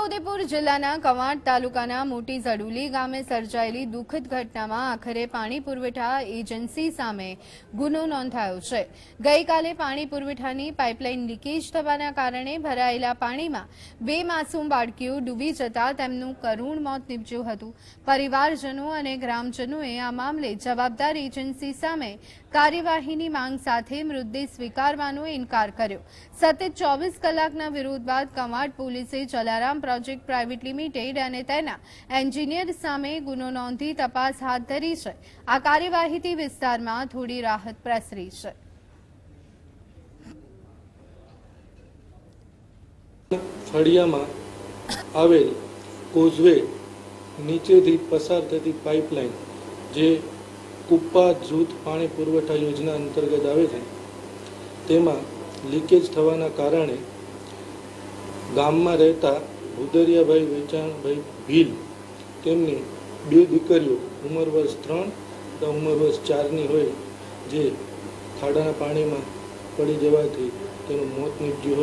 છોટાઉદેપુર જિલ્લાના કવાંટ તાલુકાના મોટી ઝડુલી ગામે સર્જાયેલી દુઃખદ ઘટનામાં આખરે પાણી પુરવઠા એજન્સી સામે ગુનો નોંધાયો છે। ગઈકાલે પાણી પુરવઠાની પાઇપલાઇન લીકેજ થવાના કારણે ભરાયેલા પાણીમાં 2 માસૂમ બાળકીઓ ડૂબી જતા તેમનું કરુણ મોત નીપજ્યું હતું। પરિવારજનો અને ગ્રામજનોએ આ મામલે જવાબદાર એજન્સી સામે કાર્યવાહીની માંગ સાથે મૃતદેહ સ્વીકારવાનો ઇનકાર કર્યો। સતત 24 કલાકના વિરોધ બાદ કવાંટ પોલીસે જલારામ પ્રોજેક્ટ પ્રાઇવેટ લિમિટેડ અને તેના એન્જિનિયર સામે ગુનો નોંધી તપાસ હાથ ધરી છે। આ કાર્યવાહીથી વિસ્તારમાં થોડી રાહત પ્રસરી છે। ફળિયામાં આવેલ કોઝવે નીચેથી પસાર થતી પાઇપલાઇન જે કુપ્પા જૂથ પાણી પુરવઠા યોજના અંતર્ગત આવે છે તેમાં લીકેજ થવાના કારણે ગામમાં રહેતા ભુદરિયાભાઈ વેચાણભાઈ ભીલ તેમની 2 દીકરીઓ ઉંમર વર્ષ 3 તથા ઉંમર વર્ષ 4ની હોય જે ખાડાના પાણીમાં પડી જવાથી તેનું મોત નીપજ્યું હોય।